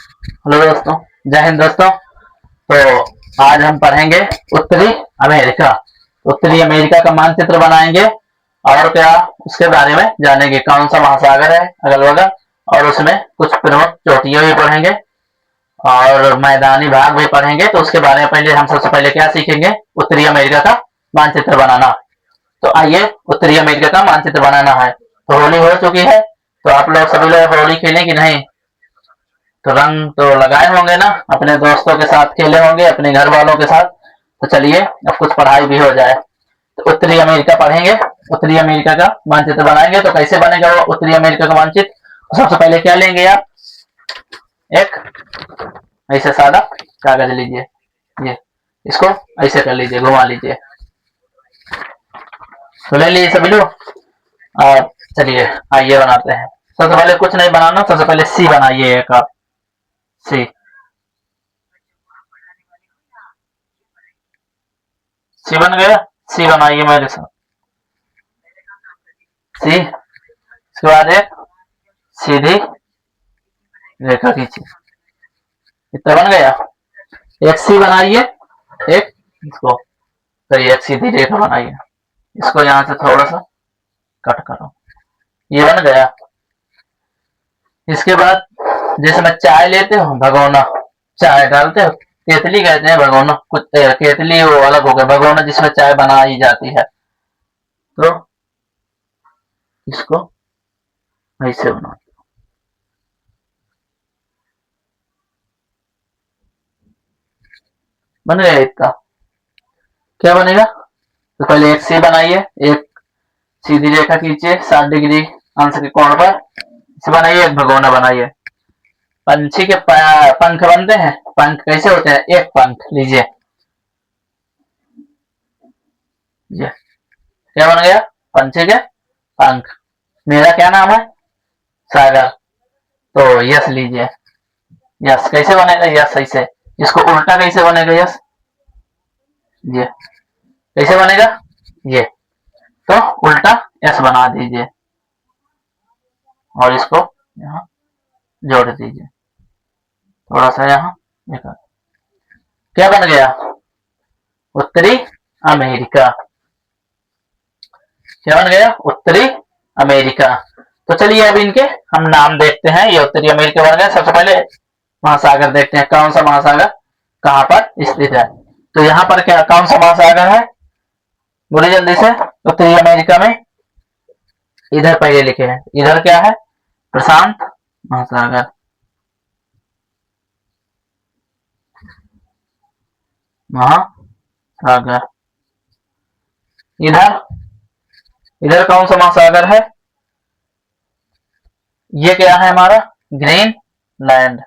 Hello दोस्तों, जय हिंद दोस्तों। तो आज हम पढ़ेंगे उत्तरी अमेरिका। उत्तरी अमेरिका का मानचित्र बनाएंगे और क्या उसके बारे में जानेंगे, कौन सा महासागर है अगल बगल, और उसमें कुछ प्रमुख चोटियां भी पढ़ेंगे और मैदानी भाग भी पढ़ेंगे। तो उसके बारे में पहले हम सबसे पहले क्या सीखेंगे, उत्तरी अमेरिका का मानचित्र बनाना। तो आइए, उत्तरी अमेरिका का मानचित्र बनाना है। तो होली हो चुकी है, तो आप लोग सभी लोग होली खेलें कि नहीं? तो रंग तो लगाए होंगे ना, अपने दोस्तों के साथ खेले होंगे, अपने घर वालों के साथ। तो चलिए अब कुछ पढ़ाई भी हो जाए। तो उत्तरी अमेरिका पढ़ेंगे, उत्तरी अमेरिका का मानचित्र बनाएंगे। तो कैसे बनेगा वो उत्तरी अमेरिका का मानचित्र? तो सबसे पहले क्या लेंगे आप, एक ऐसे सादा कागज लीजिए, ये इसको ऐसे कर लीजिए, घुमा लीजिए। तो ले लीजिए सभी लोग। और चलिए आइए बनाते हैं। सबसे पहले कुछ नहीं बनाना, सबसे पहले सी बनाइए एक आप। सी सी बन गया। सी बनाइए मेरे साथ। सी, इसके बाद एक सीधी रेखा खींचिए। इतना बन गया। एक सी बनाइए, एक इसको करिए, एक सीधी रेखा बनाइए। इसको यहाँ से थोड़ा सा कट करो, ये बन गया। इसके बाद जिसमें चाय लेते हो, भगोना, चाय डालते हो, केतली कहते हैं भगोना, कुछ केतली वो अलग हो गया, भगोना जिसमें चाय बनाई जाती है। तो इसको ऐसे बना, बन गया इतना। क्या बनेगा? तो पहले एक सी बनाइए, एक सीधी रेखा खींचिए 60 डिग्री अंश के कोण पर, इसे बनाइए। एक भगोना बनाइए। पंछी के पंख बनते हैं, पंख कैसे होते हैं? एक पंख लीजिए, ये क्या बन गया? पंछी के पंख। मेरा क्या नाम है? सागर। तो यस लीजिए। यस कैसे बनेगा? यस ऐसे। इसको उल्टा कैसे बनेगा? यस, ये कैसे बनेगा? ये तो उल्टा एस बना दीजिए और इसको यहाँ जोड़ दीजिए, थोड़ा सा यहाँ। क्या बन गया? उत्तरी अमेरिका। क्या बन गया? उत्तरी अमेरिका। तो चलिए अब इनके हम नाम देखते हैं। ये उत्तरी अमेरिका बन गया। सबसे पहले महासागर देखते हैं, कौन सा महासागर कहाँ पर स्थित है। तो यहाँ पर क्या, कौन सा महासागर है? बोलिए जल्दी से। उत्तरी अमेरिका में इधर पहले लिखे हैं, इधर क्या है? प्रशांत महासागर। महासागर इधर, इधर कौन सा महासागर है? ये क्या है हमारा? ग्रीनलैंड।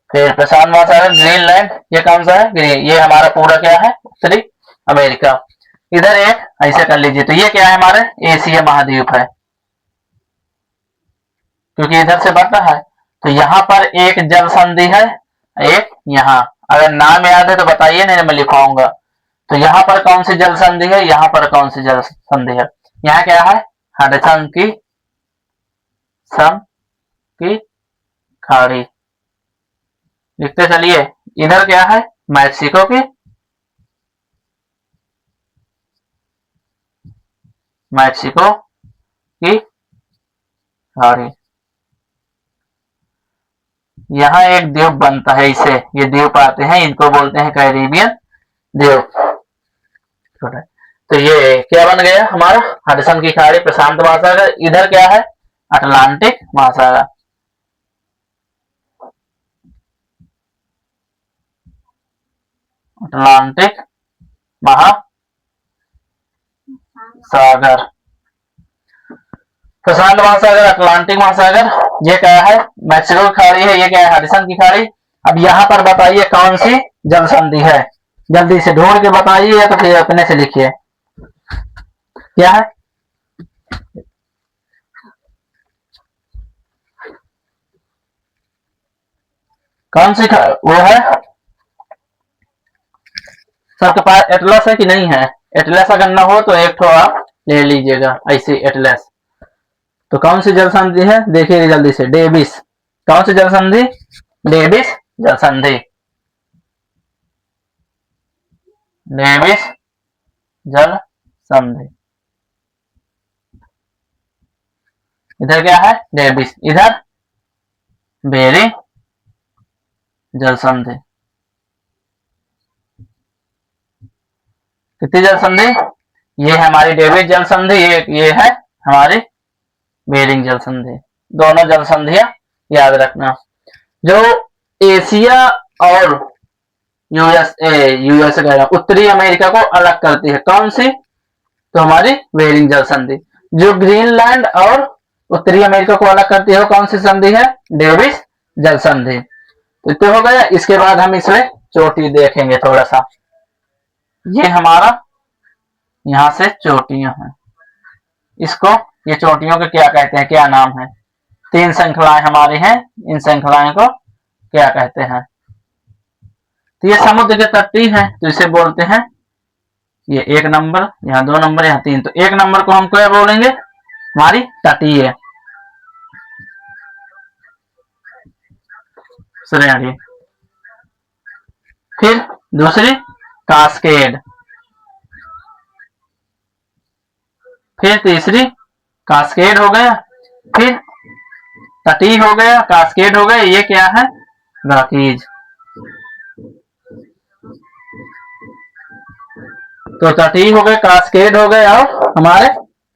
फिर प्रशांत महासागर, ग्रीनलैंड, ये कौन सा है? ग्रीन। ये हमारा पूरा क्या है? उत्तरी अमेरिका। इधर एक ऐसे कर लीजिए। तो ये क्या है? हमारे एशिया महाद्वीप है, क्योंकि इधर से बढ़ रहा है। तो यहाँ पर एक जल संधि है, एक यहाँ। अगर नाम याद है तो बताइए, नहीं मैं लिखवाऊंगा। तो यहाँ पर कौन सी जल संधि है? यहाँ पर कौन सी जल संधि है? यहाँ क्या है? हडसन की सम की खाड़ी। लिखते चलिए। इधर क्या है? मैक्सिको की, मैक्सिको की खाड़ी। यहाँ एक द्वीप बनता है, इसे ये द्वीप आते हैं, इनको बोलते हैं कैरिबियन द्वीप। तो ये क्या बन गया हमारा? हडसन की खाड़ी, प्रशांत महासागर। इधर क्या है? अटलांटिक महासागर। अटलांटिक महासागर, प्रशांत महासागर, अटलांटिक महासागर। ये क्या है? मैक्सिको की खाड़ी है। ये क्या है? हडसन की खाड़ी। अब यहाँ पर बताइए कौन सी जल संधि है? जल्दी से ढूंढ के बताइए, या तो फिर अपने से लिखिए। क्या है? कौन सी वो है? सबके पास एटलस है कि नहीं है? एटलस अगर न हो तो एक ठो आप ले लीजिएगा ऐसे एटलस। तो कौन सी जल संधि है देखिए जल्दी से, डेविस। कौन सी जल संधि? डेविस जल संधि, डेविस जल संधि। इधर क्या है? डेविस, इधर बेरिंग जल संधि। कितनी जल संधि? ये है हमारी डेविस जल संधि, ये है हमारी बेरिंग जल संधि। दोनों जल संधियां याद रखना। जो एशिया और यूएसए कह रहा हूं, उत्तरी अमेरिका को अलग करती है, कौन सी? तो हमारी बेरिंग जल संधि। जो ग्रीनलैंड और उत्तरी अमेरिका को अलग करती है वो कौन सी संधि है? डेविस जल संधि। तो इतना हो गया। इसके बाद हम इसमें चोटी देखेंगे थोड़ा सा। ये हमारा यहां से चोटियां हैं, इसको, ये चोटियों के क्या कहते हैं, क्या नाम है? 3 श्रृंखलाएं हमारी हैं, इन श्रृंखलाएं को क्या कहते हैं? तो ये समुद्र के तटीय है, तो इसे बोलते हैं, ये 1 नंबर, यहाँ 2 नंबर, यहाँ 3, तो 1 नंबर को हम क्या बोलेंगे? हमारी तटीय श्रेणी। फिर दूसरी कास्केड, फिर तीसरी कास्केड हो गया, फिर तटीय हो गया, कास्केड हो गया, ये क्या है? रॉकीज। तो तटीय हो गए, कास्केड हो गए और हमारे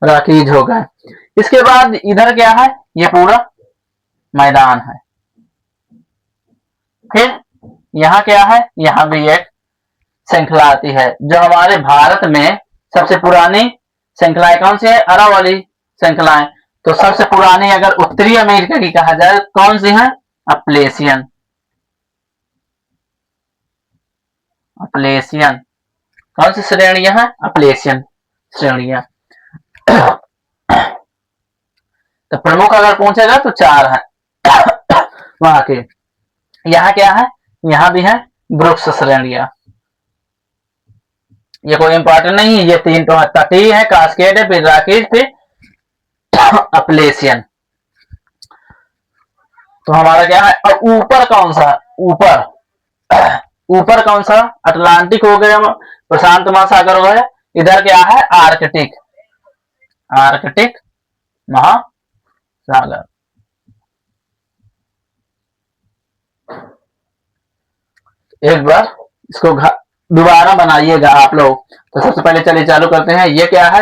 रॉकीज हो गए। इसके बाद इधर क्या है? ये पूरा मैदान है। फिर यहाँ क्या है? यहाँ भी एक श्रृंखला आती है, जो हमारे भारत में सबसे पुरानी श्रृंखलाएं कौन सी है? अरावली श्रृंखलाएं। तो सबसे पुरानी अगर उत्तरी अमेरिका की कहा जाए कौन सी है? Appalachian, Appalachian. कौन सी श्रेणियां हैं? अपलेशियन श्रेणियां। तो प्रमुख अगर पूछेगा तो 4 है वहां के। यहाँ क्या है? यहाँ भी है वृक्ष श्रेणियां। ये कोई इंपॉर्टेंट नहीं है, ये 3 तो है, तटीय है, कास्केड है, फिर रॉकीज, फिर अपलेशियन। तो हमारा क्या है? और ऊपर कौन सा? ऊपर ऊपर कौन सा? अटलांटिक हो गया, प्रशांत महासागर हो गया। इधर क्या है? आर्कटिक, आर्कटिक महासागर। एक बार इसको दोबारा बनाइएगा आप लोग। तो सबसे पहले चलिए चालू करते हैं। ये क्या है?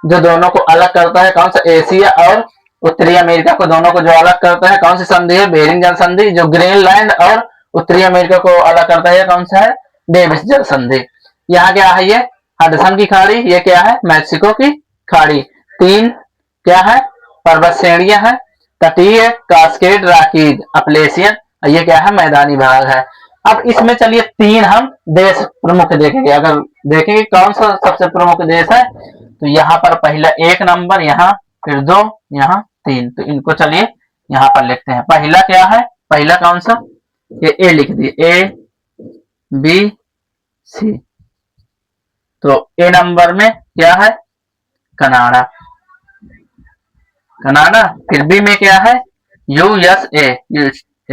जो दोनों को अलग करता है, कौन सा? एशिया और उत्तरी अमेरिका को दोनों को जो अलग करता है कौन सी संधि है? बेरिंग जल संधि। जो ग्रीनलैंड और उत्तरी अमेरिका को अलग करता है कौन सा है? डेविस जल संधि। यहाँ क्या है? ये हडसन की खाड़ी, ये क्या है? मैक्सिको की खाड़ी। 3 क्या है? पर्वत श्रेणियां हैं, तटीय, कास्केड, रॉकीज, अपलेशियन। ये क्या है? मैदानी भाग है। अब इसमें चलिए 3 हम देश प्रमुख देखेंगे। अगर देखेंगे कौन सा सबसे प्रमुख देश है, तो यहाँ पर पहला 1 नंबर, यहाँ फिर 2, यहाँ 3। तो इनको चलिए यहाँ पर लिखते हैं। पहला क्या है? पहला कौन सा? ये ए लिख दिए, ए बी सी। तो ए नंबर में क्या है? Canada, Canada. फिर बी में क्या है? USA,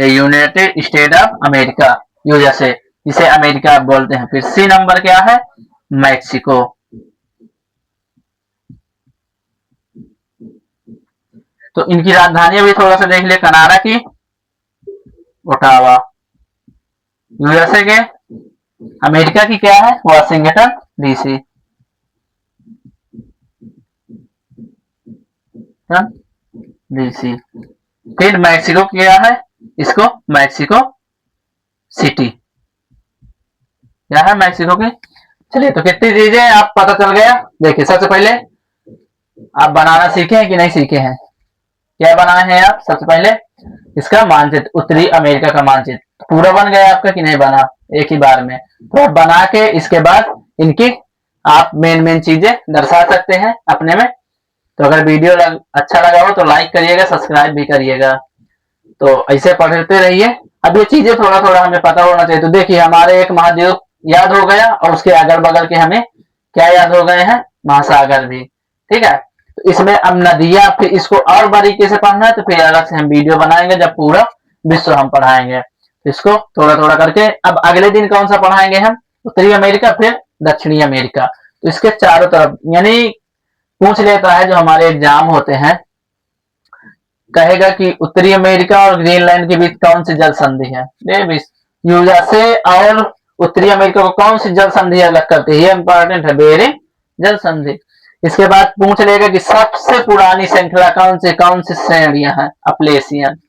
United state of America, USA, जिसे अमेरिका बोलते हैं। फिर सी नंबर क्या है? मैक्सिको। तो इनकी राजधानियां भी थोड़ा सा देख लिया। कनाडा की ओटावा, यूएसए के, अमेरिका की क्या है? Washington DC, DC. फिर मैक्सिको क्या है? इसको मैक्सिको सिटी, क्या है? मैक्सिको की। चलिए, तो कितनी चीजें आप पता चल गया। देखिए सबसे पहले आप बनाना सीखे हैं कि नहीं सीखे हैं? क्या बनाए हैं आप? सबसे पहले इसका मानचित्र, उत्तरी अमेरिका का मानचित्र पूरा बन गया आपका कि नहीं बना? एक ही बार में। तो बना के इसके बाद इनकी आप मेन चीजें दर्शा सकते हैं अपने में। तो अगर वीडियो अच्छा लगा हो तो लाइक करिएगा, सब्सक्राइब भी करिएगा। तो ऐसे पढ़ते रहिए। अब ये चीजें थोड़ा थोड़ा हमें पता होना चाहिए। तो देखिए हमारे एक महाद्वीप याद हो गया और उसके अगल बगल के हमें क्या याद हो गए हैं? महासागर भी। ठीक है। तो इसमें अब नदियां, फिर इसको और बारीकी से पढ़ना है तो फिर अलग से हम वीडियो बनाएंगे जब पूरा विश्व हम पढ़ाएंगे। इसको थोड़ा थोड़ा करके अब अगले दिन कौन सा पढ़ाएंगे हम, उत्तरी अमेरिका फिर दक्षिणी अमेरिका। तो इसके चारों तरफ यानी पूछ लेता है जो हमारे एग्जाम होते हैं, कहेगा कि उत्तरी अमेरिका और ग्रीनलैंड के बीच कौन सी जल संधि है। यूएसए और उत्तरी अमेरिका को कौन सी जल संधि अलग करती है, ये इंपॉर्टेंट है, बेरिंग जल संधि। इसके बाद पूछ लेगा कि सबसे पुरानी श्रृंखला कौन सी श्रेणियां हैं, अपलेशियन।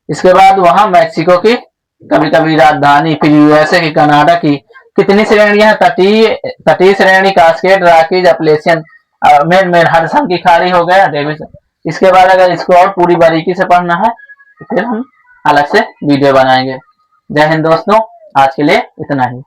इसके बाद वहां मैक्सिको की कभी कभी राजधानी, फिर यूएसए की, कनाडा की कितनी श्रेणियां हैं, तटीय श्रेणी, cascade, Rockies, Appalachian, main Hudson की खाड़ी हो गया, डेविड। इसके बाद अगर इसको और पूरी बारीकी से पढ़ना है तो फिर हम अलग से वीडियो बनाएंगे। जय हिंद दोस्तों, आज के लिए इतना ही।